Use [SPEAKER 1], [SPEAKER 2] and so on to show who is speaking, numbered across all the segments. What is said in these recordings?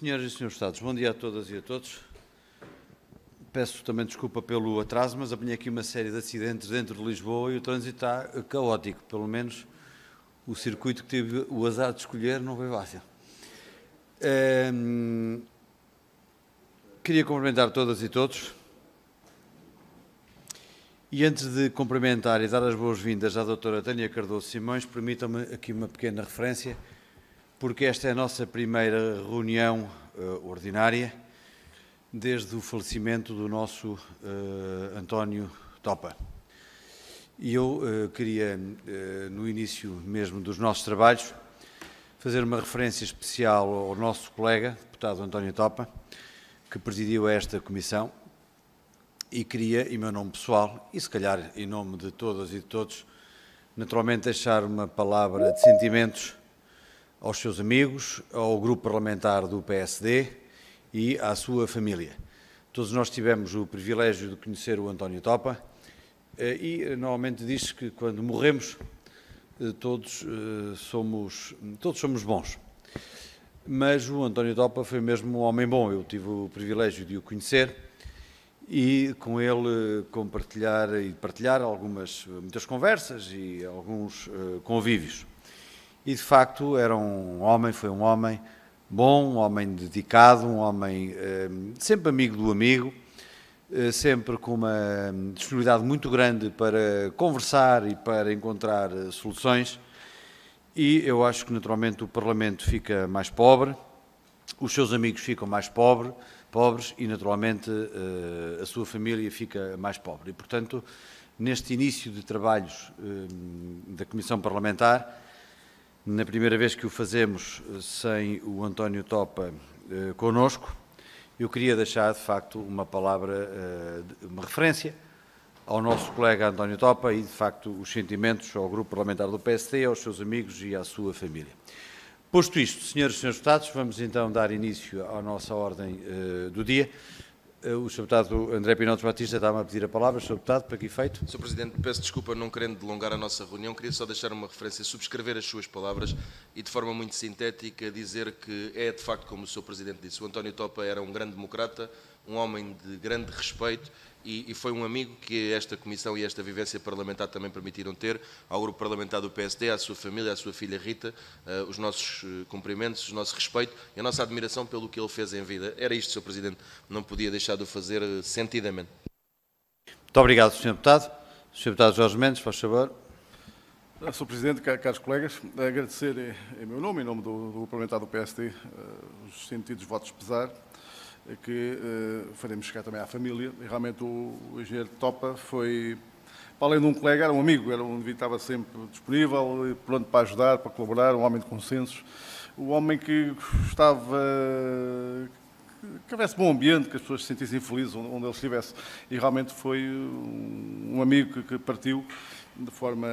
[SPEAKER 1] Senhoras e senhores Estados, bom dia a todas e a todos. Peço também desculpa pelo atraso, mas apanhei aqui uma série de acidentes dentro de Lisboa e o trânsito está caótico. Pelo menos o circuito que tive o azar de escolher não foi fácil. Queria cumprimentar todas e todos. E antes de cumprimentar e dar as boas-vindas à doutora Tânia Cardoso Simões, permitam-me aqui uma pequena referência, porque esta é a nossa primeira reunião ordinária desde o falecimento do nosso António Topa. E eu queria, no início mesmo dos nossos trabalhos, fazer uma referência especial ao nosso colega, deputado António Topa, que presidiu esta comissão, e queria, em meu nome pessoal, e se calhar em nome de todas e de todos, naturalmente deixar uma palavra de sentimentos aos seus amigos, ao grupo parlamentar do PSD e à sua família. Todos nós tivemos o privilégio de conhecer o António Topa e normalmente diz que quando morremos todos somos bons. Mas o António Topa foi mesmo um homem bom, eu tive o privilégio de o conhecer e com ele partilhar muitas conversas e alguns convívios. E, de facto, foi um homem bom, um homem dedicado, um homem sempre amigo do amigo, sempre com uma disponibilidade muito grande para conversar e para encontrar soluções. E eu acho que, naturalmente, o Parlamento fica mais pobre, os seus amigos ficam mais pobres e, naturalmente, a sua família fica mais pobre. E, portanto, neste início de trabalhos da Comissão Parlamentar, na primeira vez que o fazemos sem o António Topa connosco, eu queria deixar, de facto, uma palavra, uma referência ao nosso colega António Topa e, de facto, os sentimentos ao grupo parlamentar do PSD, aos seus amigos e à sua família. Posto isto, senhoras e senhores deputados, vamos então dar início à nossa ordem do dia. O Sr. Deputado André Pinotes Batista está-me a pedir a palavra. Sr. Deputado, para que efeito?
[SPEAKER 2] Sr. Presidente, peço desculpa não querendo delongar a nossa reunião, queria só deixar uma referência, subscrever as suas palavras e de forma muito sintética dizer que é de facto como o Sr. Presidente disse, o António Topa era um grande democrata, um homem de grande respeito e foi um amigo que esta Comissão e esta vivência parlamentar também permitiram ter, ao grupo parlamentar do PSD, à sua família, à sua filha Rita, os nossos cumprimentos, o nosso respeito e a nossa admiração pelo que ele fez em vida. Era isto, Sr. Presidente, não podia deixar de o fazer sentidamente.
[SPEAKER 1] Muito obrigado, Sr. Deputado. Sr. Deputado Jorge Mendes, faz favor.
[SPEAKER 3] Sr. Presidente, caros colegas, agradecer em meu nome, em nome do grupo parlamentar do PSD, os sentidos votos de pesar, que faremos chegar também à família. E realmente o engenheiro Topa foi, para além de um colega, era um amigo, estava sempre disponível, pronto para ajudar, para colaborar, um homem de consensos, um homem que gostava que houvesse bom ambiente, que as pessoas se sentissem felizes onde ele estivesse. E realmente foi um amigo que partiu de forma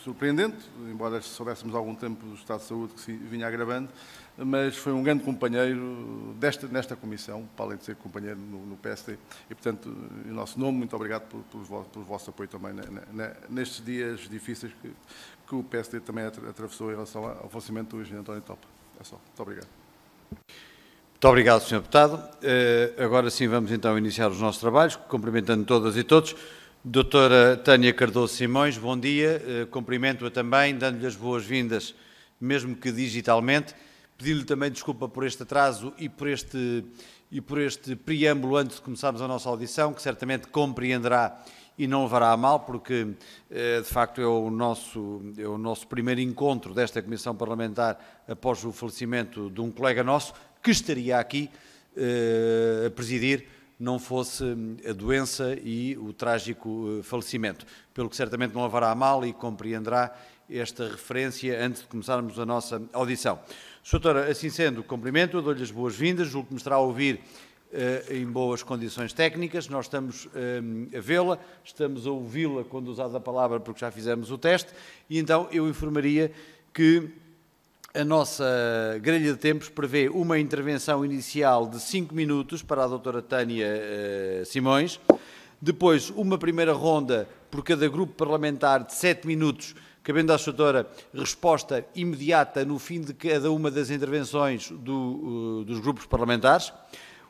[SPEAKER 3] surpreendente, embora soubéssemos há algum tempo do estado de saúde que se vinha agravando, mas foi um grande companheiro nesta comissão, para além de ser companheiro no PSD. E, portanto, em nosso nome, muito obrigado pelo vosso apoio também nestes dias difíceis que o PSD também atravessou em relação ao falecimento do engenheiro António Topa. É só. Muito obrigado.
[SPEAKER 1] Muito obrigado, Sr. Deputado. Agora sim vamos então iniciar os nossos trabalhos, cumprimentando todas e todos. Doutora Tânia Cardoso Simões, bom dia. Cumprimento-a também, dando-lhe as boas-vindas, mesmo que digitalmente. Pedi-lhe também desculpa por este atraso e por este preâmbulo antes de começarmos a nossa audição, que certamente compreenderá e não levará a mal, porque de facto é o nosso primeiro encontro desta Comissão Parlamentar após o falecimento de um colega nosso, que estaria aqui a presidir, não fosse a doença e o trágico falecimento, pelo que certamente não levará a mal e compreenderá esta referência antes de começarmos a nossa audição. Sra. Doutora, assim sendo, cumprimento, dou-lhe as boas-vindas, julgo que me estará a ouvir em boas condições técnicas, nós estamos a vê-la, estamos a ouvi-la quando usada a palavra porque já fizemos o teste, e então eu informaria que a nossa grelha de tempos prevê uma intervenção inicial de 5 minutos para a doutora Tânia Simões, Depois, uma primeira ronda por cada grupo parlamentar de 7 minutos, cabendo à Sra. Doutora resposta imediata no fim de cada uma das intervenções dos grupos parlamentares.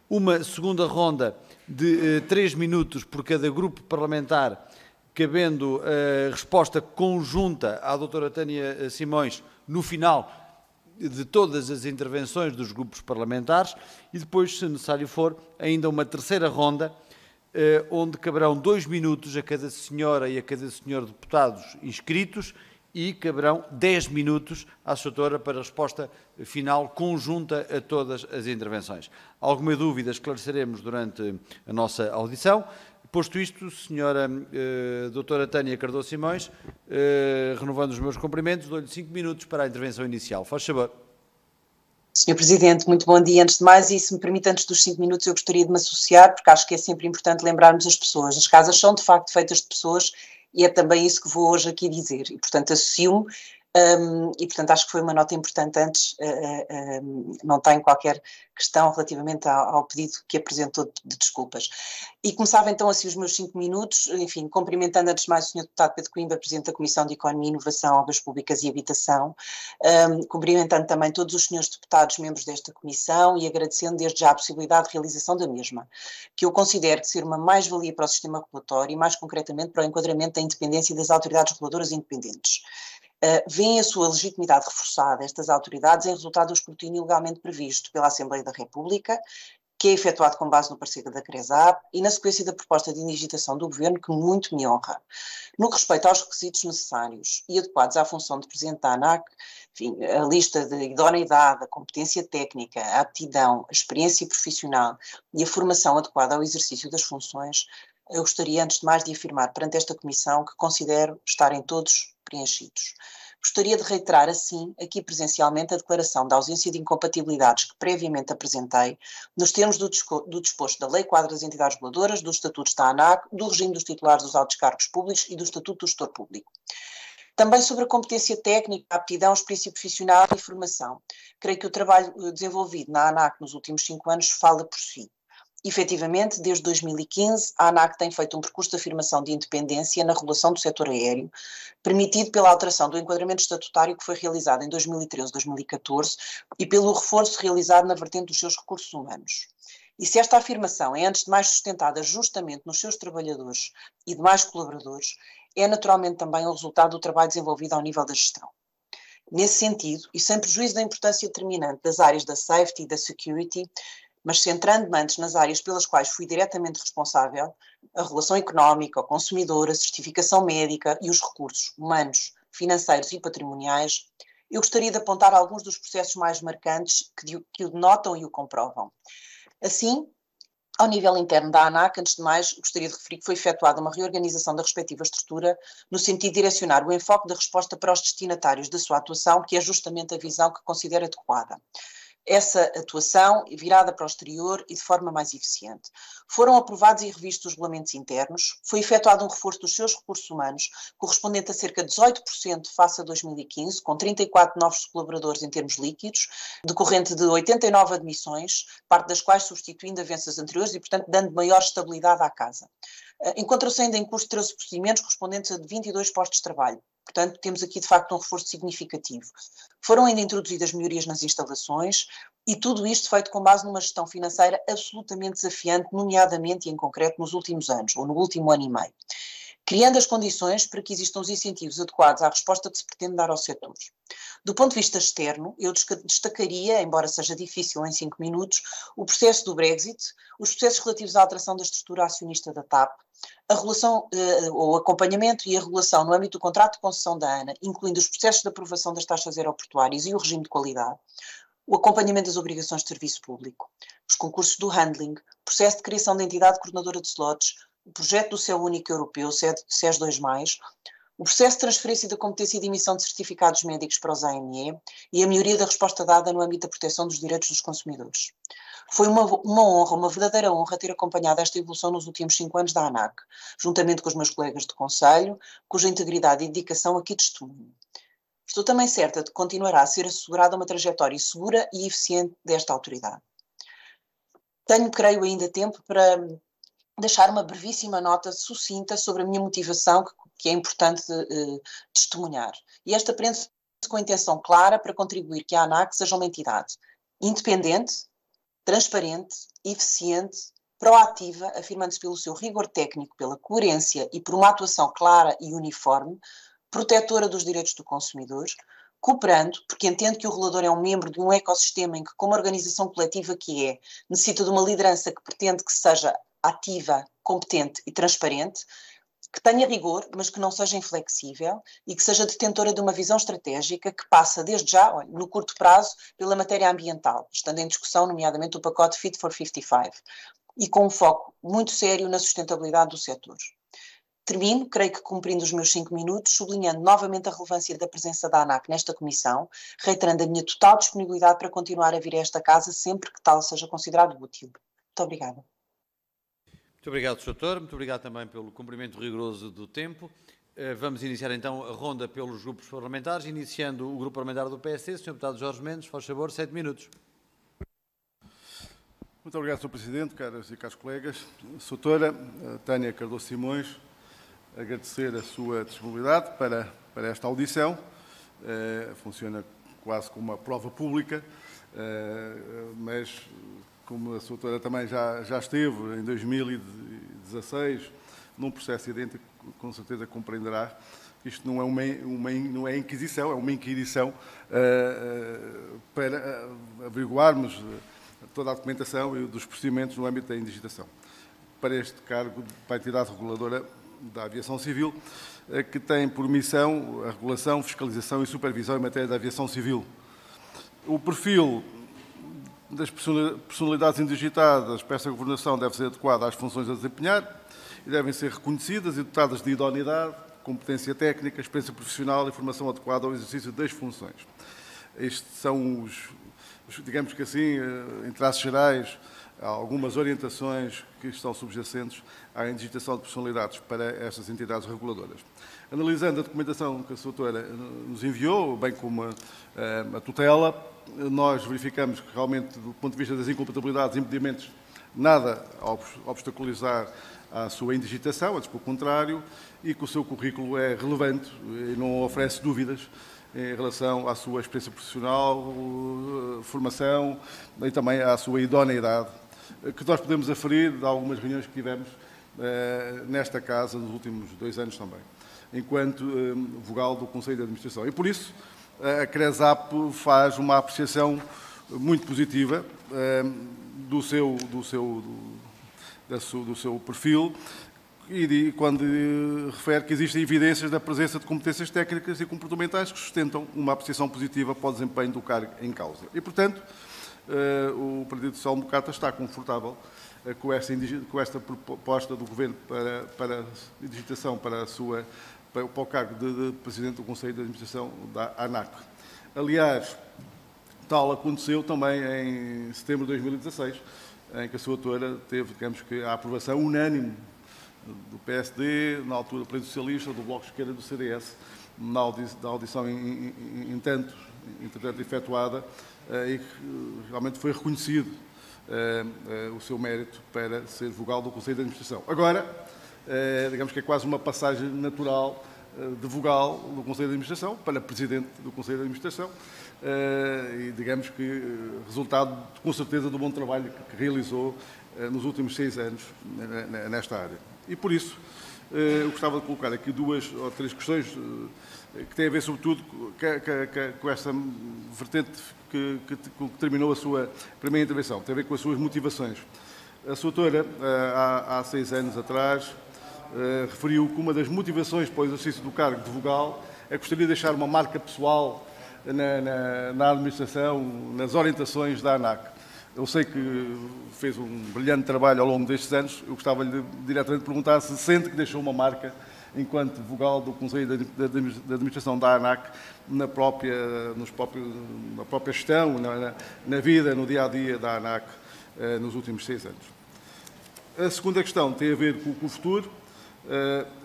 [SPEAKER 1] Uma segunda ronda de 3 minutos por cada grupo parlamentar, cabendo resposta conjunta à doutora Tânia Simões no final de todas as intervenções dos grupos parlamentares e depois, se necessário for, ainda uma terceira ronda, onde caberão 2 minutos a cada senhora e a cada senhor deputados inscritos e caberão 10 minutos à Sra. Doutora para resposta final conjunta a todas as intervenções. Alguma dúvida esclareceremos durante a nossa audição. Posto isto, Sra. Doutora Tânia Cardoso Simões, renovando os meus cumprimentos, dou-lhe 5 minutos para a intervenção inicial. Faz favor.
[SPEAKER 4] Sr. Presidente, muito bom dia. Antes de mais, e se me permite, antes dos 5 minutos, eu gostaria de me associar, porque acho que é sempre importante lembrarmos as pessoas. As casas são, de facto, feitas de pessoas e é também isso que vou hoje aqui dizer. E, portanto, associo-me e, portanto, acho que foi uma nota importante antes. Não tenho qualquer questão relativamente ao pedido que apresentou de desculpas. E começava então assim os meus 5 minutos, enfim, cumprimentando antes de mais o Sr. Deputado Pedro Coimbra, Presidente da Comissão de Economia, Inovação, Obras Públicas e Habitação, cumprimentando também todos os senhores deputados, membros desta Comissão e agradecendo desde já a possibilidade de realização da mesma, que eu considero de ser uma mais-valia para o sistema regulatório e mais concretamente para o enquadramento da independência das autoridades reguladoras independentes. Vêem a sua legitimidade reforçada, estas autoridades, em resultado do escrutínio legalmente previsto pela Assembleia da República, que é efetuado com base no parecer da CRESAP e na sequência da proposta de indigitação do Governo, que muito me honra. No que respeita aos requisitos necessários e adequados à função de Presidente da ANAC, enfim, a lista de idoneidade, a competência técnica, a aptidão, a experiência profissional e a formação adequada ao exercício das funções, eu gostaria, antes de mais, de afirmar perante esta Comissão que considero estarem todos preenchidos. Gostaria de reiterar, assim, aqui presencialmente, a declaração da ausência de incompatibilidades que previamente apresentei, nos termos do disposto da Lei Quadro das Entidades Reguladoras, dos Estatutos da ANAC, do regime dos titulares dos altos cargos públicos e do Estatuto do Gestor Público. Também sobre a competência técnica, a aptidão, experiência profissional e formação. Creio que o trabalho desenvolvido na ANAC nos últimos 5 anos fala por si. Efetivamente, desde 2015, a ANAC tem feito um percurso de afirmação de independência na regulação do setor aéreo, permitido pela alteração do enquadramento estatutário que foi realizado em 2013-2014 e pelo reforço realizado na vertente dos seus recursos humanos. E se esta afirmação é, antes de mais, sustentada justamente nos seus trabalhadores e demais colaboradores, é naturalmente também o resultado do trabalho desenvolvido ao nível da gestão. Nesse sentido, e sem prejuízo da importância determinante das áreas da safety e da security, mas centrando-me antes nas áreas pelas quais fui diretamente responsável, a regulação económica, o consumidor, a certificação médica e os recursos humanos, financeiros e patrimoniais, eu gostaria de apontar alguns dos processos mais marcantes que o denotam e o comprovam. Assim, ao nível interno da ANAC, antes de mais, gostaria de referir que foi efetuada uma reorganização da respectiva estrutura no sentido de direcionar o enfoque da resposta para os destinatários da sua atuação, que é justamente a visão que considero adequada. Essa atuação virada para o exterior e de forma mais eficiente. Foram aprovados e revistos os regulamentos internos, foi efetuado um reforço dos seus recursos humanos, correspondente a cerca de 18% face a 2015, com 34 novos colaboradores em termos líquidos, decorrente de 89 admissões, parte das quais substituindo avanças anteriores e, portanto, dando maior estabilidade à casa. Encontram-se ainda em curso 13 procedimentos correspondentes a 22 postos de trabalho. Portanto, temos aqui, de facto, um reforço significativo. Foram ainda introduzidas melhorias nas instalações e tudo isto feito com base numa gestão financeira absolutamente desafiante, nomeadamente e em concreto nos últimos anos, ou no último ano e meio, criando as condições para que existam os incentivos adequados à resposta que se pretende dar ao setor. Do ponto de vista externo, eu destacaria, embora seja difícil em 5 minutos, o processo do Brexit, os processos relativos à alteração da estrutura acionista da TAP, a regulação, o acompanhamento e a regulação no âmbito do contrato de concessão da ANA, incluindo os processos de aprovação das taxas aeroportuárias e o regime de qualidade, o acompanhamento das obrigações de serviço público, os concursos do handling, o processo de criação da entidade coordenadora de slots, o projeto do Céu Único Europeu, SES 2+, o processo de transferência da competência de emissão de certificados médicos para os AME e a melhoria da resposta dada no âmbito da proteção dos direitos dos consumidores. Foi uma honra, uma verdadeira honra ter acompanhado esta evolução nos últimos 5 anos da ANAC, juntamente com os meus colegas de conselho, cuja integridade e dedicação aqui testemunho. Estou também certa de que continuará a ser assegurada uma trajetória segura e eficiente desta autoridade. Tenho, creio, ainda tempo para deixar uma brevíssima nota sucinta sobre a minha motivação, que é importante testemunhar. E esta prende-se com a intenção clara para contribuir que a ANAC seja uma entidade independente, transparente, eficiente, proativa, afirmando-se pelo seu rigor técnico, pela coerência e por uma atuação clara e uniforme, protetora dos direitos do consumidor, cooperando, porque entende que o regulador é um membro de um ecossistema em que, como organização coletiva que é, necessita de uma liderança que pretende que seja ativa, competente e transparente, que tenha rigor, mas que não seja inflexível e que seja detentora de uma visão estratégica que passa, desde já, no curto prazo, pela matéria ambiental, estando em discussão, nomeadamente, o pacote Fit for 55, e com um foco muito sério na sustentabilidade do setor. Termino, creio que cumprindo os meus 5 minutos, sublinhando novamente a relevância da presença da ANAC nesta comissão, reiterando a minha total disponibilidade para continuar a vir a esta casa sempre que tal seja considerado útil. Muito obrigada.
[SPEAKER 1] Muito obrigado, Sr. Doutor. Muito obrigado também pelo cumprimento rigoroso do tempo. Vamos iniciar então a ronda pelos grupos parlamentares, iniciando o grupo parlamentar do PSD. Sr. Deputado Jorge Mendes, faz favor, 7 minutos.
[SPEAKER 3] Muito obrigado, Sr. Presidente, caras e caros colegas. Sra. Doutora Tânia Cardoso Simões, agradecer a sua disponibilidade para esta audição. Funciona quase como uma prova pública, mas como a Sra. Doutora também já esteve em 2016 num processo idêntico, com certeza compreenderá que isto não é inquisição, é uma inquirição para averiguarmos toda a documentação e dos procedimentos no âmbito da indigitação. Para este cargo, para a entidade reguladora da aviação civil, que tem por missão a regulação, fiscalização e supervisão em matéria da aviação civil. O perfil das personalidades indigitadas para esta governação deve ser adequado às funções a desempenhar e devem ser reconhecidas e dotadas de idoneidade, competência técnica, experiência profissional e formação adequada ao exercício das funções. Estes são digamos que assim, em traços gerais, há algumas orientações que estão subjacentes à indigitação de personalidades para estas entidades reguladoras. Analisando a documentação que a Sra. Doutora nos enviou, bem como a tutela, nós verificamos que realmente, do ponto de vista das incompatibilidades e impedimentos, nada a obstaculizar a sua indigitação, antes pelo contrário, e que o seu currículo é relevante e não oferece dúvidas em relação à sua experiência profissional, formação e também à sua idoneidade, que nós podemos aferir de algumas reuniões que tivemos nesta casa nos últimos 2 anos também, enquanto vogal do Conselho de Administração. E por isso a CRESAP faz uma apreciação muito positiva do seu perfil, e quando refere que existem evidências da presença de competências técnicas e comportamentais que sustentam uma apreciação positiva para o desempenho do cargo em causa. E, portanto, o Partido Social Democrata está confortável com esta proposta do Governo para a indigitação para o cargo de Presidente do Conselho de Administração da ANAC. Aliás, tal aconteceu também em setembro de 2016, em que a Sra. Doutora teve, digamos que, a aprovação unânime do PSD, na altura do Partido Socialista, do Bloco de Esquerda e do CDS, na audição entretanto efetuada, e que realmente foi reconhecido o seu mérito para ser vogal do Conselho de Administração. Agora, digamos que é quase uma passagem natural de vogal do Conselho de Administração para Presidente do Conselho de Administração, e digamos que resultado, com certeza, do bom trabalho que realizou nos últimos 6 anos nesta área. E por isso, eu gostava de colocar aqui 2 ou 3 questões que têm a ver, sobretudo, com esta vertente que terminou a sua primeira intervenção, tem a ver com as suas motivações. A Sra. Doutora, há 6 anos atrás, referiu que uma das motivações para o exercício do cargo de vogal é que gostaria de deixar uma marca pessoal na administração, nas orientações da ANAC. Eu sei que fez um brilhante trabalho ao longo destes anos. Eu gostava de diretamente perguntar se sente que deixou uma marca, enquanto vogal do Conselho de Administração da ANAC, na própria gestão, na vida, no dia-a-dia da ANAC, nos últimos 6 anos. A segunda questão tem a ver com o futuro.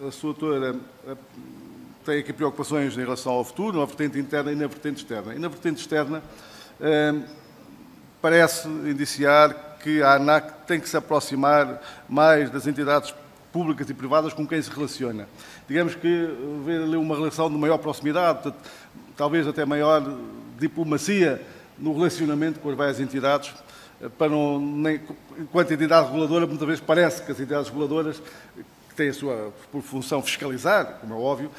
[SPEAKER 3] A Sra. Doutora tem aqui preocupações em relação ao futuro, na vertente interna e na vertente externa. E na vertente externa, parece indiciar que a ANAC tem que se aproximar mais das entidades públicas e privadas com quem se relaciona. Digamos que haver ali uma relação de maior proximidade, talvez até maior diplomacia no relacionamento com as várias entidades, para não, enquanto entidade reguladora, muitas vezes parece que as entidades reguladoras, que têm a sua por função fiscalizar, como é óbvio,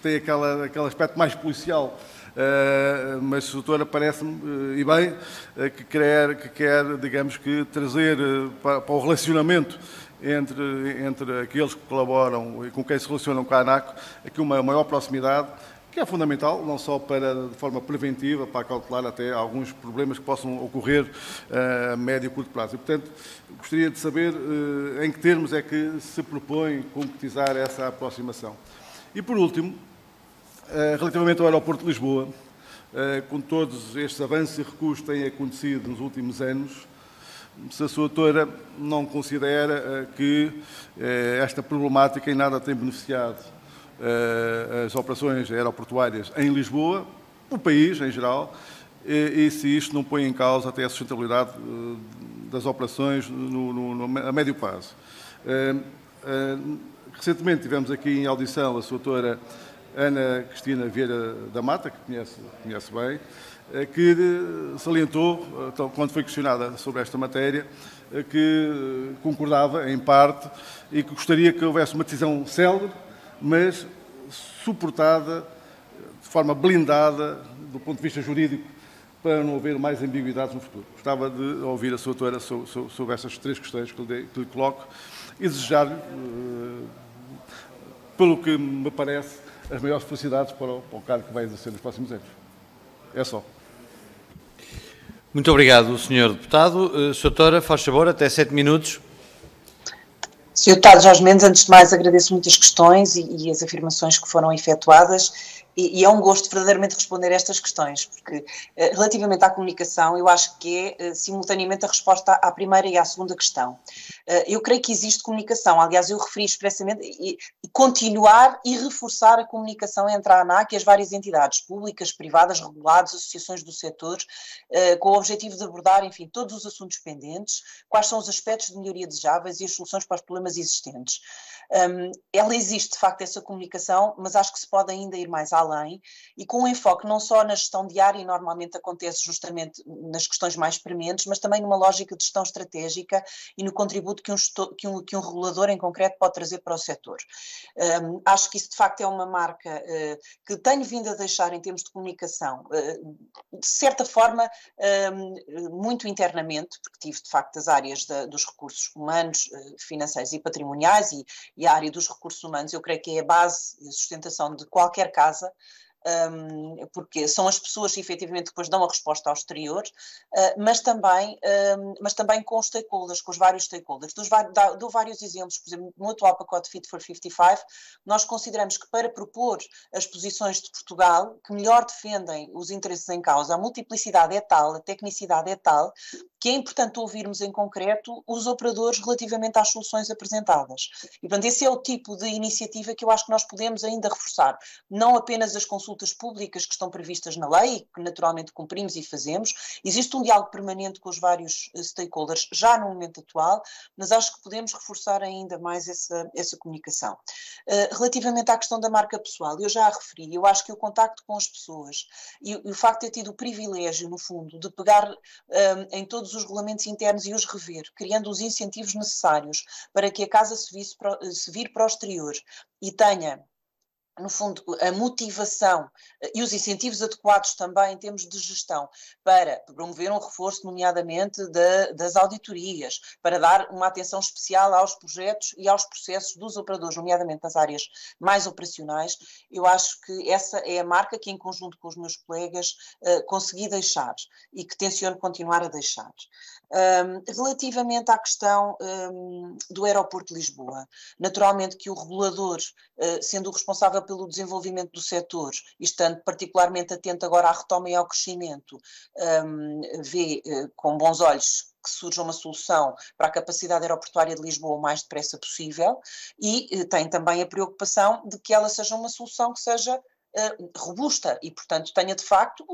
[SPEAKER 3] têm aquele aspecto mais policial. Mas a doutora parece-me, e bem, que quer, digamos que, trazer para o relacionamento entre aqueles que colaboram e com quem se relacionam com a ANAC, aqui uma maior proximidade, que é fundamental, não só de forma preventiva, para cautelar até alguns problemas que possam ocorrer a médio e curto prazo. E, portanto, gostaria de saber em que termos é que se propõe concretizar essa aproximação. E, por último, relativamente ao aeroporto de Lisboa, com todos estes avanços e recuos que têm acontecido nos últimos anos, se a sua doutora não considera que esta problemática em nada tem beneficiado as operações aeroportuárias em Lisboa, o país em geral, e se isto não põe em causa até a sustentabilidade das operações a médio prazo. Recentemente tivemos aqui em audição a sua doutora Ana Cristina Vieira da Mata, que conhece bem, que salientou, quando foi questionada sobre esta matéria, que concordava, em parte, e que gostaria que houvesse uma decisão célere, mas suportada, de forma blindada, do ponto de vista jurídico, para não haver mais ambiguidades no futuro. Gostava de ouvir a sua doutora sobre essas três questões que lhe coloco e desejar-lhe, pelo que me parece, as maiores felicidades para o cargo que vai exercer nos próximos anos. É só.
[SPEAKER 1] Muito obrigado, Sr. Deputado. Sra. Doutora, faz favor, até 7 minutos.
[SPEAKER 4] Sr. Deputado Jorge Mendes, antes de mais agradeço muitas questões e as afirmações que foram efetuadas e é um gosto verdadeiramente responder a estas questões, porque relativamente à comunicação eu acho que é simultaneamente a resposta à primeira e à segunda questão. Eu creio que existe comunicação, aliás eu referi expressamente e continuar e reforçar a comunicação entre a ANAC e as várias entidades públicas, privadas, reguladas, associações do setor, com o objetivo de abordar, enfim, todos os assuntos pendentes, quais são os aspectos de melhoria desejáveis e as soluções para os problemas existentes. Ela existe, de facto, essa comunicação, mas acho que se pode ainda ir mais além e com um enfoque não só na gestão diária, e normalmente acontece justamente nas questões mais prementes, mas também numa lógica de gestão estratégica e no contributo que um regulador em concreto pode trazer para o setor. Acho que isso, de facto, é uma marca que tenho vindo a deixar em termos de comunicação, de certa forma, muito internamente, porque tive, de facto, as áreas dos recursos humanos, financeiros e patrimoniais e a área dos recursos humanos, eu creio que é a base e a sustentação de qualquer casa, porque são as pessoas que efetivamente depois dão a resposta ao exterior, mas também com os stakeholders, com os vários stakeholders. Dou vários exemplos, por exemplo, no atual pacote Fit for 55, nós consideramos que para propor as posições de Portugal que melhor defendem os interesses em causa, a multiplicidade é tal, a tecnicidade é tal, que é importante ouvirmos em concreto os operadores relativamente às soluções apresentadas. E, portanto, esse é o tipo de iniciativa que eu acho que nós podemos ainda reforçar. Não apenas as consultas públicas que estão previstas na lei, que naturalmente cumprimos e fazemos. Existe um diálogo permanente com os vários stakeholders já no momento atual, mas acho que podemos reforçar ainda mais essa comunicação. Relativamente à questão da marca pessoal, eu já a referi, eu acho que o contacto com as pessoas e o facto de ter tido o privilégio, no fundo, de pegar em todos os regulamentos internos e os rever, criando os incentivos necessários para que a casa se vire para o exterior e tenha, no fundo, a motivação e os incentivos adequados também em termos de gestão para promover um reforço, nomeadamente, das auditorias, para dar uma atenção especial aos projetos e aos processos dos operadores, nomeadamente nas áreas mais operacionais. Eu acho que essa é a marca que, em conjunto com os meus colegas, consegui deixar e que tenciono continuar a deixar. Relativamente à questão do aeroporto de Lisboa, naturalmente que o regulador, sendo o responsável pelo desenvolvimento do setor e estando particularmente atento agora à retoma e ao crescimento, vê com bons olhos que surja uma solução para a capacidade aeroportuária de Lisboa o mais depressa possível e tem também a preocupação de que ela seja uma solução que seja robusta e, portanto, tenha de facto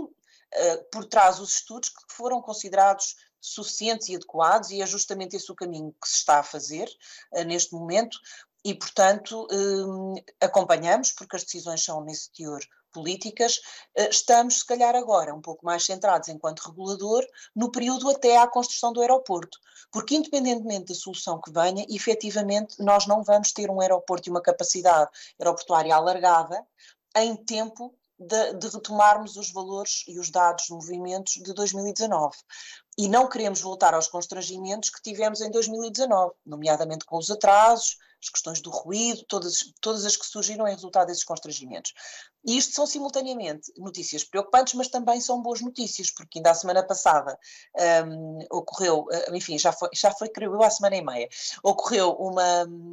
[SPEAKER 4] por trás os estudos que foram considerados suficientes e adequados, e é justamente esse o caminho que se está a fazer neste momento, e, portanto, acompanhamos, porque as decisões são nesse teor políticas, estamos, se calhar agora, um pouco mais centrados enquanto regulador, no período até à construção do aeroporto, porque independentemente da solução que venha, efetivamente nós não vamos ter um aeroporto e uma capacidade aeroportuária alargada em tempo de retomarmos os valores e os dados de movimentos de 2019. E não queremos voltar aos constrangimentos que tivemos em 2019, nomeadamente com os atrasos, as questões do ruído, todas as que surgiram em resultado desses constrangimentos. E isto são simultaneamente notícias preocupantes, mas também são boas notícias, porque ainda a semana passada ocorreu, enfim, já foi creio eu há semana e meia, ocorreu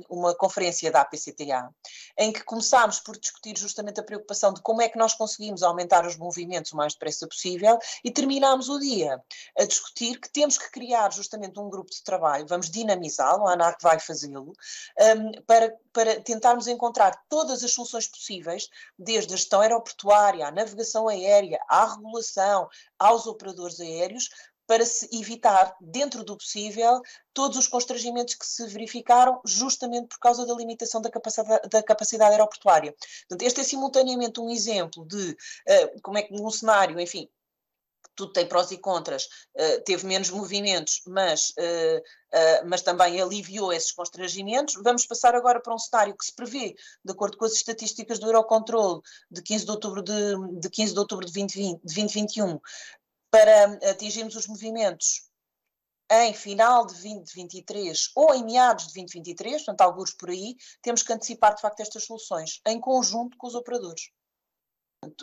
[SPEAKER 4] uma conferência da APCTA, em que começámos por discutir justamente a preocupação de como é que nós conseguimos aumentar os movimentos o mais depressa possível, e terminámos o dia a discutir que temos que criar justamente um grupo de trabalho, vamos dinamizá-lo, a ANAC vai fazê-lo, para tentarmos encontrar todas as soluções possíveis, desde a gestão aeroportuária, à navegação aérea, à regulação, aos operadores aéreos, para se evitar, dentro do possível, todos os constrangimentos que se verificaram justamente por causa da limitação da capacidade aeroportuária. Portanto, este é simultaneamente um exemplo de como é que num cenário, enfim, tudo tem prós e contras, teve menos movimentos, mas também aliviou esses constrangimentos. Vamos passar agora para um cenário que se prevê, de acordo com as estatísticas do Eurocontrol, de 15 de outubro de 2021, para atingirmos os movimentos em final de 2023 ou em meados de 2023, portanto, alguns por aí, temos que antecipar, de facto, estas soluções, em conjunto com os operadores.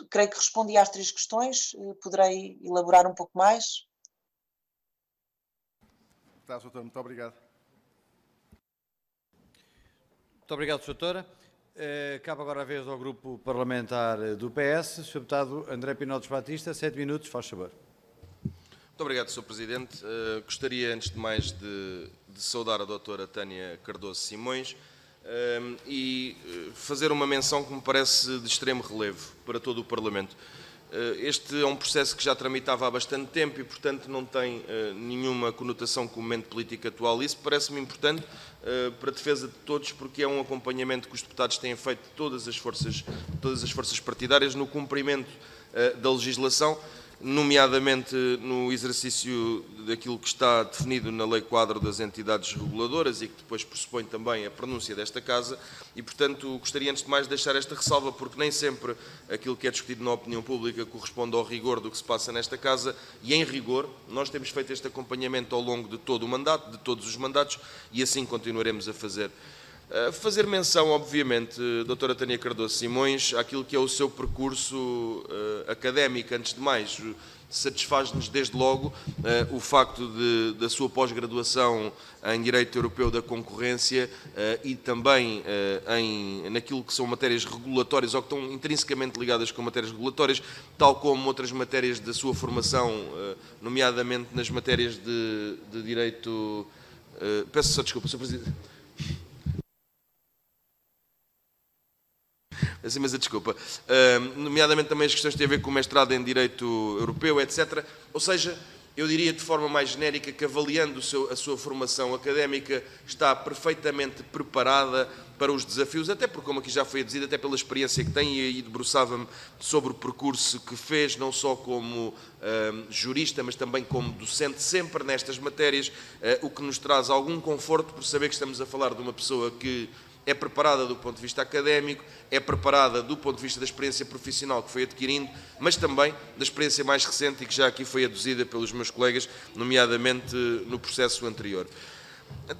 [SPEAKER 4] Creio que respondi às 3 questões, poderei elaborar um pouco mais.
[SPEAKER 3] Está, doutora, muito obrigado.
[SPEAKER 1] Muito obrigado, doutora. Cabe agora a vez ao grupo parlamentar do PS, Sr. Deputado André Pinotes Batista, 7 minutos, faz favor.
[SPEAKER 2] Muito obrigado, Sr. Presidente. Gostaria, antes de mais, de saudar a doutora Tânia Cardoso Simões, e fazer uma menção que me parece de extremo relevo para todo o Parlamento. Este é um processo que já tramitava há bastante tempo e, portanto, não tem nenhuma conotação com o momento político atual. Isso parece-me importante para a defesa de todos, porque é um acompanhamento que os deputados têm feito de todas as forças partidárias no cumprimento da legislação, nomeadamente no exercício daquilo que está definido na Lei Quadro das Entidades Reguladoras e que depois pressupõe também a pronúncia desta Casa e, portanto, gostaria antes de mais de deixar esta ressalva, porque nem sempre aquilo que é discutido na opinião pública corresponde ao rigor do que se passa nesta Casa e, em rigor, nós temos feito este acompanhamento ao longo de todo o mandato, de todos os mandatos, e assim continuaremos a fazer. Fazer menção, obviamente, doutora Tânia Cardoso Simões, àquilo que é o seu percurso académico, antes de mais. Satisfaz-nos desde logo o facto da sua pós-graduação em Direito Europeu da Concorrência e também naquilo que são matérias regulatórias ou que estão intrinsecamente ligadas com matérias regulatórias, tal como outras matérias da sua formação, nomeadamente nas matérias de Direito... Peço só desculpa, Sr. Presidente. Assim, mas a desculpa. Nomeadamente também as questões que têm a ver com o mestrado em Direito Europeu, etc. Ou seja, eu diria de forma mais genérica que, avaliando a sua formação académica, está perfeitamente preparada para os desafios, até porque, como aqui já foi aduzido, até pela experiência que tem, e aí debruçava-me sobre o percurso que fez, não só como jurista, mas também como docente, sempre nestas matérias, o que nos traz algum conforto por saber que estamos a falar de uma pessoa que é preparada do ponto de vista académico, é preparada do ponto de vista da experiência profissional que foi adquirindo, mas também da experiência mais recente e que já aqui foi aduzida pelos meus colegas, nomeadamente no processo anterior.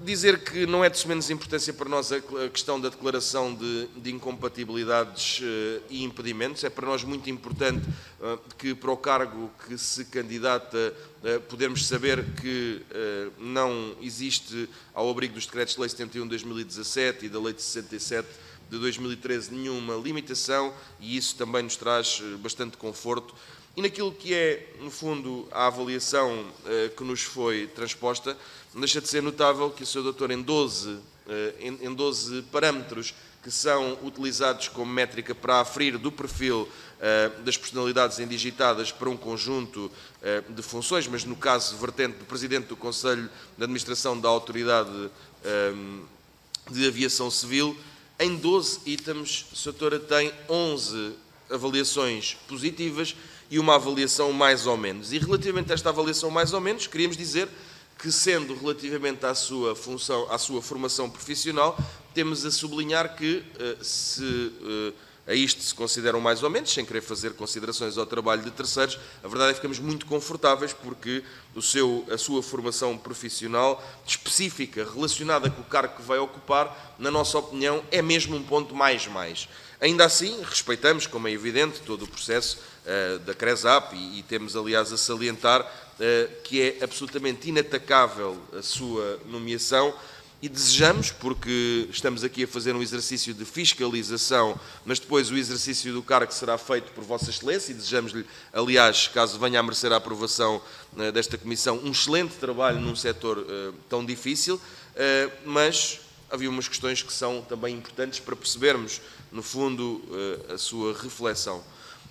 [SPEAKER 2] Dizer que não é de menos importância para nós a questão da declaração de incompatibilidades e impedimentos. É para nós muito importante que, para o cargo que se candidata, podermos saber que não existe, ao abrigo dos decretos de Lei 71 de 2017 e da Lei de 67 de 2013, nenhuma limitação, e isso também nos traz bastante conforto. E naquilo que é, no fundo, a avaliação que nos foi transposta, não deixa de ser notável que o Sr. Doutor, em 12 parâmetros que são utilizados como métrica para aferir do perfil das personalidades indigitadas para um conjunto de funções, mas no caso vertente do Presidente do Conselho de Administração da Autoridade de Aviação Civil, em 12 itens, a Sra. Doutora tem 11 avaliações positivas e uma avaliação mais ou menos. E relativamente a esta avaliação mais ou menos, queríamos dizer que, sendo relativamente à sua função, à sua formação profissional, temos a sublinhar que, se a isto se consideram mais ou menos, sem querer fazer considerações ao trabalho de terceiros, a verdade é que ficamos muito confortáveis porque a sua formação profissional específica, relacionada com o cargo que vai ocupar, na nossa opinião, é mesmo um ponto mais. Ainda assim, respeitamos, como é evidente, todo o processo da CRESAP e temos, aliás, a salientar que é absolutamente inatacável a sua nomeação e desejamos, porque estamos aqui a fazer um exercício de fiscalização, mas depois o exercício do cargo será feito por Vossa Excelência e desejamos-lhe, aliás, caso venha a merecer a aprovação desta Comissão, um excelente trabalho num setor tão difícil, mas havia umas questões que são também importantes para percebermos, no fundo, a sua reflexão.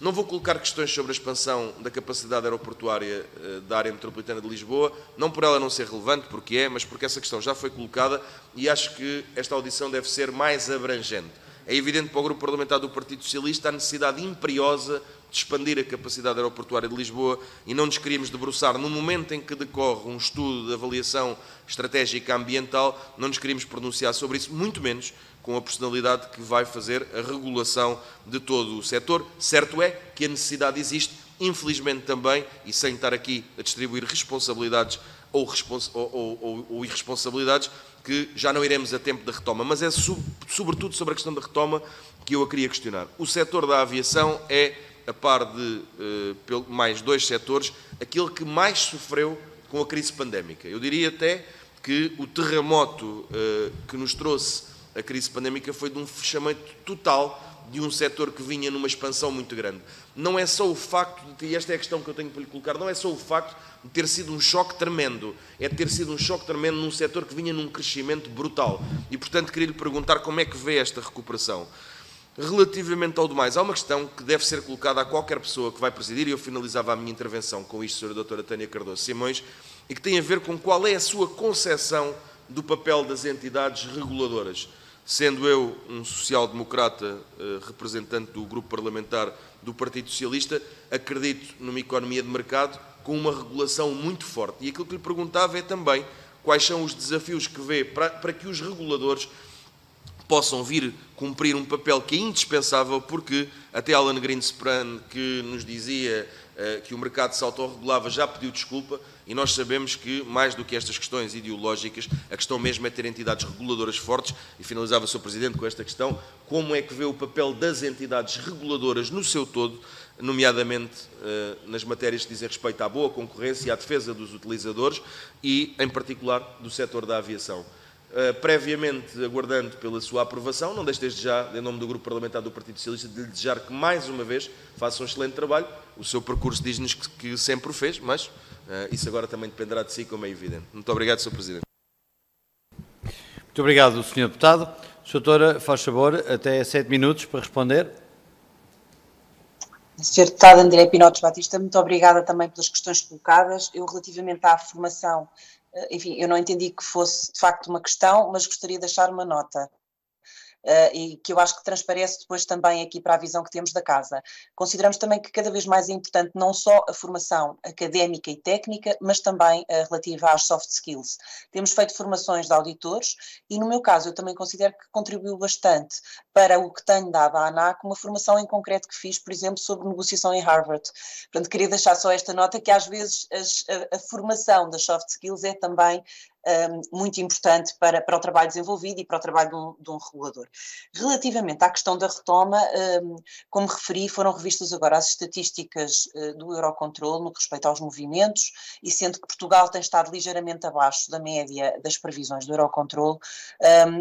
[SPEAKER 2] Não vou colocar questões sobre a expansão da capacidade aeroportuária da área metropolitana de Lisboa, não por ela não ser relevante, porque é, mas porque essa questão já foi colocada e acho que esta audição deve ser mais abrangente. É evidente para o Grupo Parlamentar do Partido Socialista a necessidade imperiosa de expandir a capacidade aeroportuária de Lisboa e não nos queríamos debruçar, no momento em que decorre um estudo de avaliação estratégica ambiental, não nos queríamos pronunciar sobre isso, muito menos com a personalidade que vai fazer a regulação de todo o setor. Certo é que a necessidade existe, infelizmente também, e sem estar aqui a distribuir responsabilidades ou irresponsabilidades, que já não iremos a tempo da retoma, mas é sobretudo sobre a questão da retoma que eu a queria questionar. O setor da aviação é, a par de mais dois setores, aquele que mais sofreu com a crise pandémica. Eu diria até que o terremoto que nos trouxe a crise pandémica foi de um fechamento total de um setor que vinha numa expansão muito grande. Não é só o facto, e esta é a questão que eu tenho para lhe colocar, não é só o facto de ter sido um choque tremendo, é de ter sido um choque tremendo num setor que vinha num crescimento brutal. E, portanto, queria lhe perguntar como é que vê esta recuperação. Relativamente ao demais, há uma questão que deve ser colocada a qualquer pessoa que vai presidir, e eu finalizava a minha intervenção com isto, Sra. Doutora Tânia Cardoso Simões, e que tem a ver com qual é a sua concepção do papel das entidades reguladoras. Sendo eu um social-democrata representante do grupo parlamentar do Partido Socialista, acredito numa economia de mercado com uma regulação muito forte. E aquilo que lhe perguntava é também quais são os desafios que vê para que os reguladores possam vir cumprir um papel que é indispensável, porque até Alan Greenspan, que nos dizia que o mercado se autorregulava, já pediu desculpa, e nós sabemos que, mais do que estas questões ideológicas, a questão mesmo é ter entidades reguladoras fortes, e finalizava o Sr. Presidente com esta questão, como é que vê o papel das entidades reguladoras no seu todo, nomeadamente nas matérias que dizem respeito à boa concorrência e à defesa dos utilizadores e, em particular, do setor da aviação. Previamente aguardando pela sua aprovação, não deixo desde já, em nome do Grupo Parlamentar do Partido Socialista, de lhe desejar que mais uma vez faça um excelente trabalho. O seu percurso diz-nos que sempre o fez, mas isso agora também dependerá de si, como é evidente. Muito obrigado, Sr. Presidente.
[SPEAKER 1] Muito obrigado, Sr. Deputado. Sra. Doutora, faz favor, até 7 minutos para responder.
[SPEAKER 4] Sr. Deputado André Pinotes Batista, muito obrigada também pelas questões colocadas. Eu, relativamente à formação, enfim, eu não entendi que fosse de facto uma questão, mas gostaria de deixar uma nota. E que eu acho que transparece depois também aqui para a visão que temos da Casa. Consideramos também que cada vez mais é importante não só a formação académica e técnica, mas também relativa às soft skills. Temos feito formações de auditores e, no meu caso, eu também considero que contribuiu bastante para o que tenho dado à ANAC, uma formação em concreto que fiz, por exemplo, sobre negociação em Harvard. Portanto, queria deixar só esta nota que às vezes a formação das soft skills é também muito importante para o trabalho desenvolvido e para o trabalho de um regulador. Relativamente à questão da retoma, como referi, foram revistas agora as estatísticas do Eurocontrol no que respeita aos movimentos, e sendo que Portugal tem estado ligeiramente abaixo da média das previsões do Eurocontrol,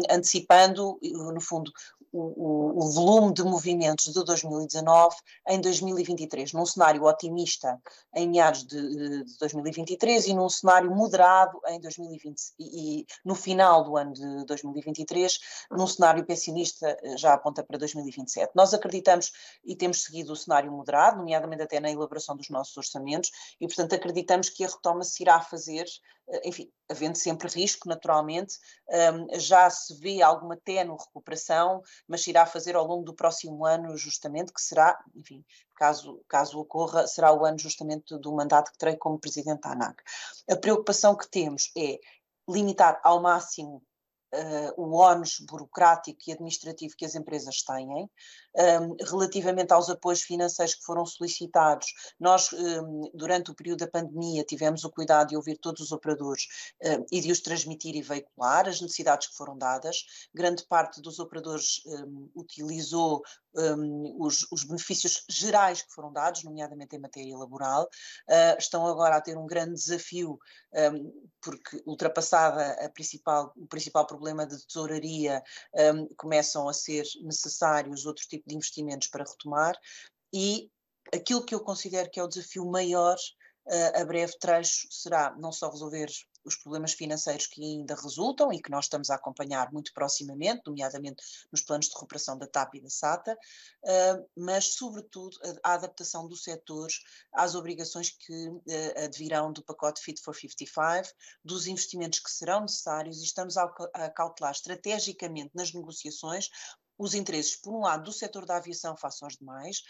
[SPEAKER 4] antecipando, no fundo, o volume de movimentos de 2019 em 2023, num cenário otimista em meados de 2023 e num cenário moderado em 2025. 2020 e no final do ano de 2023, num cenário pessimista já aponta para 2027. Nós acreditamos e temos seguido o cenário moderado, nomeadamente até na elaboração dos nossos orçamentos, e portanto acreditamos que a retoma se irá fazer, enfim, havendo sempre risco, naturalmente, já se vê alguma ténue recuperação, mas se irá fazer ao longo do próximo ano, justamente, que será, enfim, caso ocorra, será o ano justamente do mandato que terei como Presidente da ANAC. A preocupação que temos é limitar ao máximo o ónus burocrático e administrativo que as empresas têm. Relativamente aos apoios financeiros que foram solicitados, nós, durante o período da pandemia, tivemos o cuidado de ouvir todos os operadores e de os transmitir e veicular as necessidades que foram dadas. Grande parte dos operadores utilizou os benefícios gerais que foram dados, nomeadamente em matéria laboral. Estão agora a ter um grande desafio, porque ultrapassada o principal problema de tesouraria, começam a ser necessários outro tipo de investimentos para retomar, e aquilo que eu considero que é o desafio maior a breve trecho será não só resolver os problemas financeiros que ainda resultam e que nós estamos a acompanhar muito proximamente, nomeadamente nos planos de recuperação da TAP e da SATA, mas sobretudo a adaptação do setor às obrigações que advirão do pacote Fit for 55, dos investimentos que serão necessários, e estamos a cautelar estrategicamente nas negociações os interesses, por um lado, do setor da aviação face aos demais,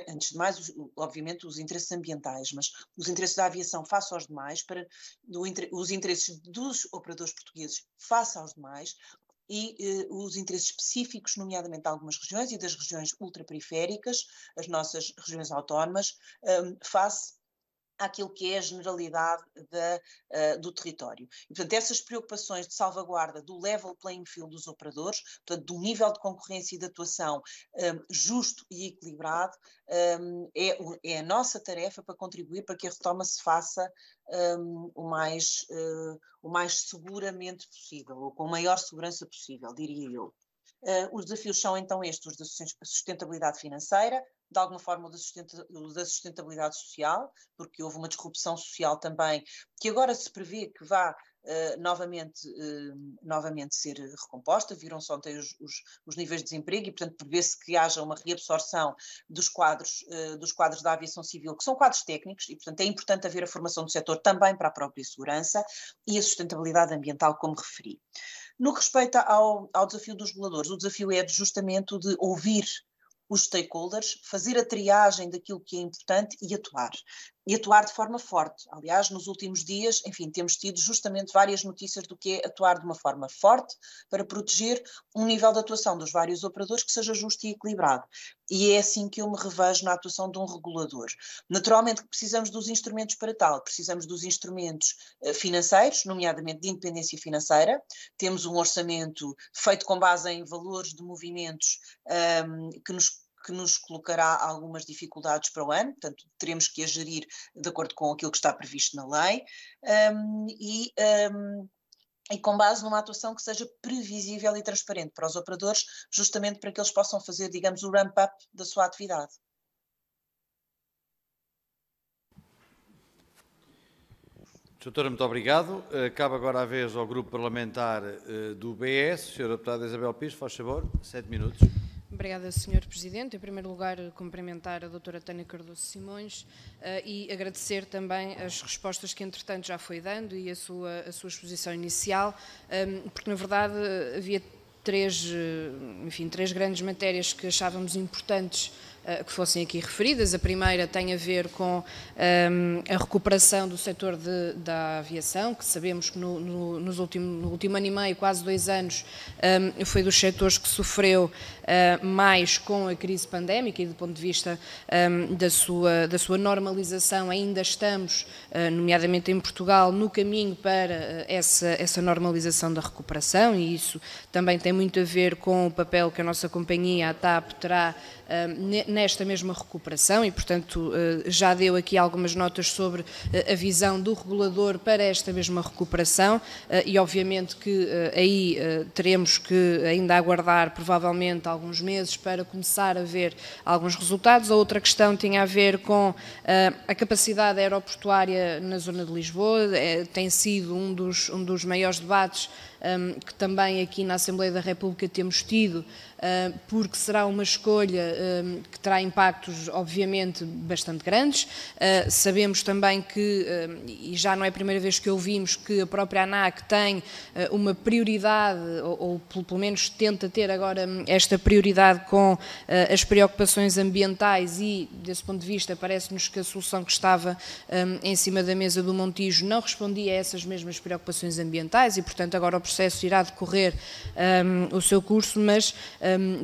[SPEAKER 4] antes de mais, obviamente, os interesses ambientais, mas os interesses da aviação face aos demais, os interesses dos operadores portugueses face aos demais, e os interesses específicos, nomeadamente de algumas regiões e das regiões ultraperiféricas, as nossas regiões autónomas, face àquilo que é a generalidade do território. E, portanto, essas preocupações de salvaguarda do level playing field dos operadores, portanto, do nível de concorrência e de atuação justo e equilibrado, é a nossa tarefa para contribuir para que a retoma se faça o mais seguramente possível, ou com a maior segurança possível, diria eu. Os desafios são então estes, os da sustentabilidade financeira, de alguma forma o da sustentabilidade social, porque houve uma disrupção social também, que agora se prevê que vá novamente ser recomposta. Viram-se ontem os níveis de desemprego e, portanto, prevê-se que haja uma reabsorção dos quadros da aviação civil, que são quadros técnicos, e, portanto, é importante haver a formação do setor também para a própria segurança e a sustentabilidade ambiental, como referi. No que respeita ao desafio dos reguladores, o desafio é justamente o de ouvir os stakeholders, fazer a triagem daquilo que é importante e atuar de forma forte. Aliás, nos últimos dias, enfim, temos tido justamente várias notícias do que é atuar de uma forma forte para proteger um nível de atuação dos vários operadores que seja justo e equilibrado. E é assim que eu me revejo na atuação de um regulador. Naturalmente que precisamos dos instrumentos para tal, precisamos dos instrumentos financeiros, nomeadamente de independência financeira. Temos um orçamento feito com base em valores de movimentos que nos colocará algumas dificuldades para o ano, portanto teremos que a gerir de acordo com aquilo que está previsto na lei, e com base numa atuação que seja previsível e transparente para os operadores, justamente para que eles possam fazer, digamos, o ramp-up da sua atividade.
[SPEAKER 1] Doutora, muito obrigado. Cabe agora a vez ao Grupo Parlamentar do BS. Senhora Deputada Isabel Pires, faz favor, 7 minutos.
[SPEAKER 5] Obrigada, Sr. Presidente. Em primeiro lugar, cumprimentar a doutora Tânia Cardoso Simões e agradecer também as respostas que, entretanto, já foi dando e a sua exposição inicial, porque, na verdade, havia três grandes matérias que achávamos importantes que fossem aqui referidas. A primeira tem a ver com a recuperação do setor da aviação, que sabemos que no último ano e meio, quase 2 anos, foi dos setores que sofreu mais com a crise pandémica, e do ponto de vista da sua normalização ainda estamos, nomeadamente em Portugal, no caminho para essa normalização da recuperação, e isso também tem muito a ver com o papel que a nossa companhia, a TAP, terá nesta mesma recuperação e, portanto, já deu aqui algumas notas sobre a visão do regulador para esta mesma recuperação e, obviamente, que aí teremos que ainda aguardar provavelmente alguns meses para começar a ver alguns resultados. A outra questão tinha a ver com a capacidade aeroportuária na zona de Lisboa, tem sido um dos maiores debates que também aqui na Assembleia da República temos tido, porque será uma escolha que terá impactos, obviamente, bastante grandes. Sabemos também que, e já não é a primeira vez que ouvimos, que a própria ANAC tem uma prioridade, ou pelo menos tenta ter agora esta prioridade com as preocupações ambientais e, desse ponto de vista, parece-nos que a solução que estava em cima da mesa do Montijo não respondia a essas mesmas preocupações ambientais e, portanto, agora o processo irá decorrer o seu curso, mas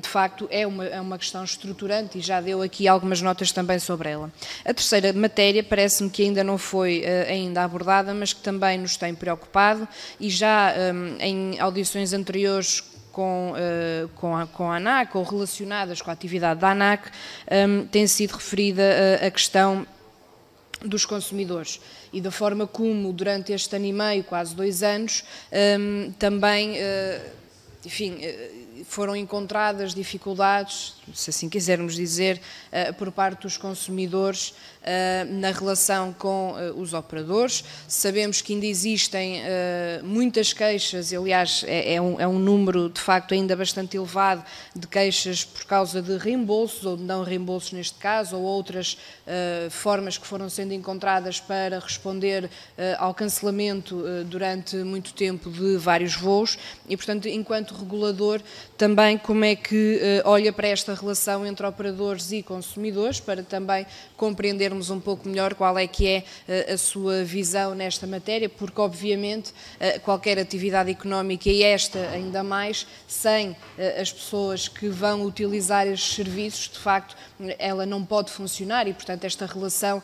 [SPEAKER 5] de facto é uma questão estruturante e já deu aqui algumas notas também sobre ela. A terceira matéria parece-me que ainda não foi ainda abordada, mas que também nos tem preocupado e já em audições anteriores com a ANAC ou relacionadas com a atividade da ANAC, tem sido referida a questão dos consumidores e da forma como durante este ano e meio, quase 2 anos, também, enfim, foram encontradas dificuldades, se assim quisermos dizer, por parte dos consumidores na relação com os operadores. Sabemos que ainda existem muitas queixas, aliás, é um número de facto ainda bastante elevado de queixas por causa de reembolsos ou de não reembolsos neste caso, ou outras formas que foram sendo encontradas para responder ao cancelamento durante muito tempo de vários voos e, portanto, enquanto regulador, também como é que olha para esta relação entre operadores e consumidores, para também compreendermos um pouco melhor qual é que é a sua visão nesta matéria, porque obviamente qualquer atividade económica, e esta ainda mais, sem as pessoas que vão utilizar estes serviços, de facto, ela não pode funcionar e, portanto, esta relação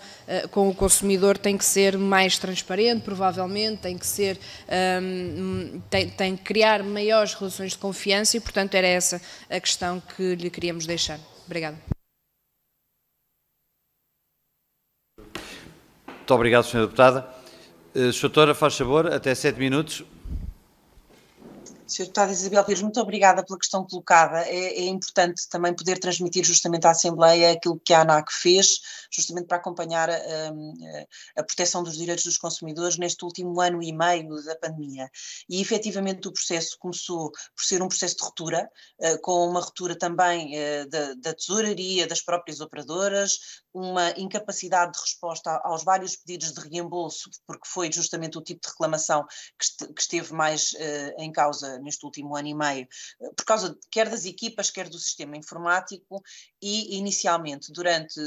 [SPEAKER 5] com o consumidor tem que ser mais transparente, provavelmente, tem que ser, tem que criar maiores relações de confiança e, portanto, era essa a questão que lhe queríamos deixar. Obrigada.
[SPEAKER 1] Muito obrigado, Sra. Deputada. Sra. Doutora, faz favor, até 7 minutos.
[SPEAKER 4] Sra. Deputada Isabel Pires, muito obrigada pela questão colocada. É importante também poder transmitir justamente à Assembleia aquilo que a ANAC fez, justamente para acompanhar a proteção dos direitos dos consumidores neste último ano e meio da pandemia. E efetivamente o processo começou por ser um processo de ruptura, com uma ruptura também da tesouraria, das próprias operadoras, uma incapacidade de resposta aos vários pedidos de reembolso, porque foi justamente o tipo de reclamação que esteve mais em causa neste último ano e meio, por causa quer das equipas, quer do sistema informático, e inicialmente durante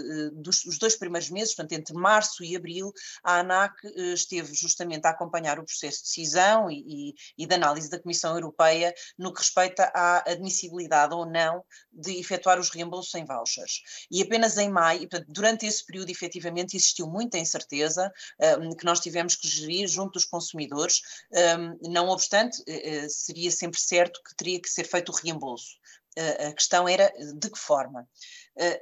[SPEAKER 4] os 2 primeiros meses, portanto entre março e abril, a ANAC esteve justamente a acompanhar o processo de decisão e de análise da Comissão Europeia no que respeita à admissibilidade ou não de efetuar os reembolsos em vouchers. E apenas em maio, portanto, durante esse período efetivamente existiu muita incerteza que nós tivemos que gerir junto dos consumidores, não obstante, seria sempre certo que teria que ser feito o reembolso. A questão era de que forma.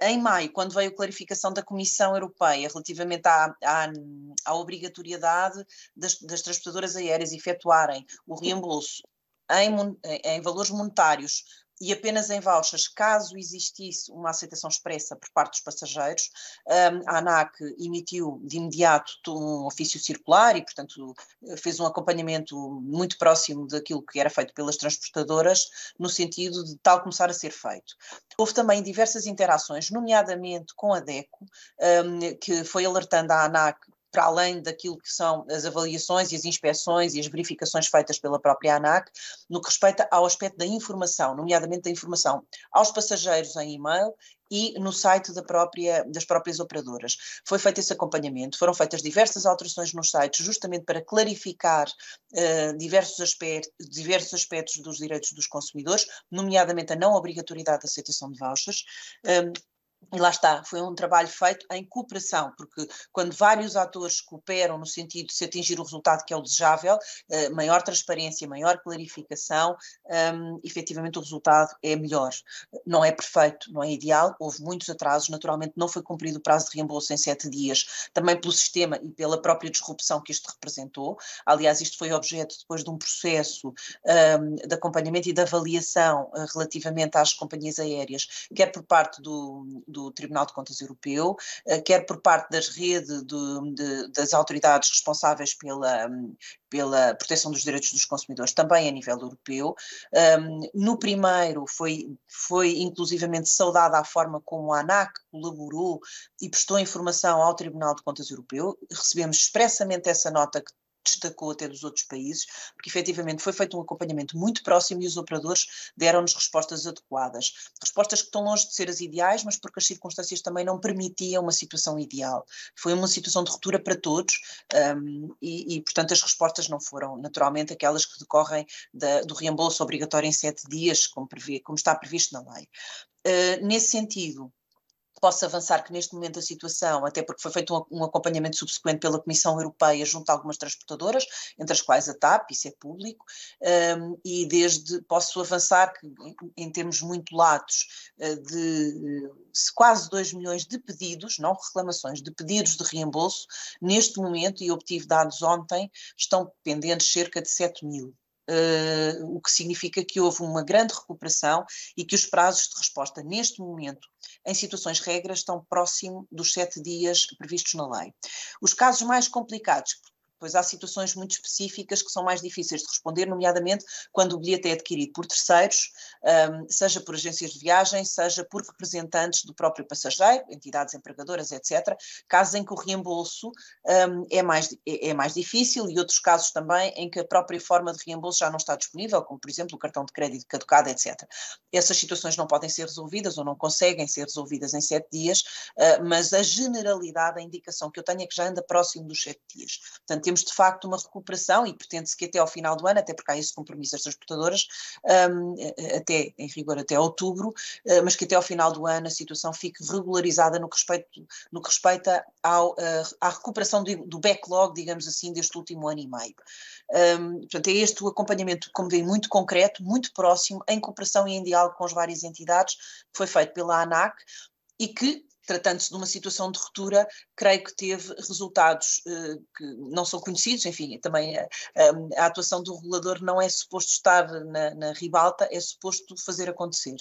[SPEAKER 4] Em maio, quando veio a clarificação da Comissão Europeia relativamente à obrigatoriedade das transportadoras aéreas efetuarem o reembolso em valores monetários e apenas em vouchers, caso existisse uma aceitação expressa por parte dos passageiros, a ANAC emitiu de imediato um ofício circular e, portanto, fez um acompanhamento muito próximo daquilo que era feito pelas transportadoras, no sentido de tal começar a ser feito. Houve também diversas interações, nomeadamente com a DECO, que foi alertando a ANAC para além daquilo que são as avaliações e as inspeções e as verificações feitas pela própria ANAC, no que respeita ao aspecto da informação, nomeadamente da informação aos passageiros em e-mail e no site das próprias operadoras. Foi feito esse acompanhamento, foram feitas diversas alterações nos sites, justamente para clarificar diversos aspectos dos direitos dos consumidores, nomeadamente a não obrigatoriedade de aceitação de vouchers. E lá está, foi um trabalho feito em cooperação, porque quando vários atores cooperam no sentido de se atingir o resultado que é o desejável, maior transparência, maior clarificação, efetivamente o resultado é melhor. Não é perfeito, não é ideal, houve muitos atrasos, naturalmente não foi cumprido o prazo de reembolso em 7 dias, também pelo sistema e pela própria disrupção que isto representou. Aliás, isto foi objeto depois de um processo de acompanhamento e de avaliação relativamente às companhias aéreas, quer por parte do Tribunal de Contas Europeu, quer por parte das redes das autoridades responsáveis pela proteção dos direitos dos consumidores, também a nível europeu. No primeiro foi inclusivamente saudada a forma como a ANAC colaborou e prestou informação ao Tribunal de Contas Europeu. Recebemos expressamente essa nota que destacou até dos outros países, porque efetivamente foi feito um acompanhamento muito próximo e os operadores deram-nos respostas adequadas. Respostas que estão longe de ser as ideais, mas porque as circunstâncias também não permitiam uma situação ideal. Foi uma situação de ruptura para todos e portanto, as respostas não foram naturalmente aquelas que decorrem do reembolso obrigatório em 7 dias, como está previsto na lei. Nesse sentido, posso avançar que neste momento a situação, até porque foi feito um acompanhamento subsequente pela Comissão Europeia junto a algumas transportadoras, entre as quais a TAP, isso é público, e posso avançar que em termos muito latos de quase 2 milhões de pedidos, não reclamações, de pedidos de reembolso, neste momento, e obtive dados ontem, estão pendentes cerca de 7 mil. O que significa que houve uma grande recuperação e que os prazos de resposta neste momento, em situações regras, estão próximo dos 7 dias previstos na lei. Os casos mais complicados, pois há situações muito específicas que são mais difíceis de responder, nomeadamente quando o bilhete é adquirido por terceiros, seja por agências de viagem, seja por representantes do próprio passageiro, entidades empregadoras, etc. Casos em que o reembolso é mais difícil e outros casos também em que a própria forma de reembolso já não está disponível, como por exemplo o cartão de crédito caducado, etc. Essas situações não podem ser resolvidas ou não conseguem ser resolvidas em 7 dias, mas a generalidade, a indicação que eu tenho é que já anda próximo dos 7 dias. Portanto, temos de facto uma recuperação e pretende-se que até ao final do ano, até porque há esse compromisso das transportadoras, em rigor até outubro, mas que até ao final do ano a situação fique regularizada no que respeita à recuperação do backlog, digamos assim, deste último ano e meio. Portanto, é este o acompanhamento, como veio, muito concreto, muito próximo, em cooperação e em diálogo com as várias entidades, que foi feito pela ANAC e que, tratando-se de uma situação de ruptura, creio que teve resultados que não são conhecidos, enfim, também a atuação do regulador não é suposto estar na ribalta, é suposto fazer acontecer.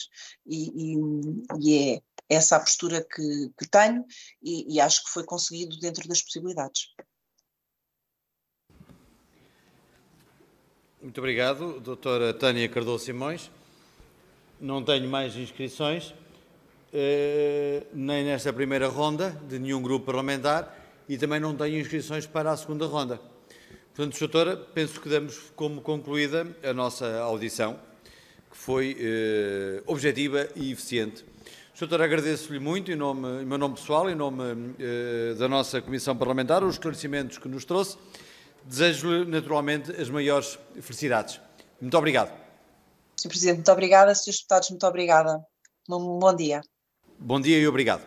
[SPEAKER 4] E é essa a postura que tenho e acho que foi conseguido dentro das possibilidades.
[SPEAKER 1] Muito obrigado, doutora Tânia Cardoso Simões. Não tenho mais inscrições. Nem nesta primeira ronda de nenhum grupo parlamentar e também não tenho inscrições para a segunda ronda. Portanto, doutora, penso que damos como concluída a nossa audição, que foi objetiva e eficiente. Doutora, agradeço-lhe muito, em meu nome pessoal, em nome da nossa Comissão Parlamentar, os esclarecimentos que nos trouxe. Desejo-lhe, naturalmente, as maiores felicidades. Muito obrigado.
[SPEAKER 4] Sr. Presidente, muito obrigada. Srs. Deputados, muito obrigada. Um bom dia.
[SPEAKER 1] Bom dia e obrigado.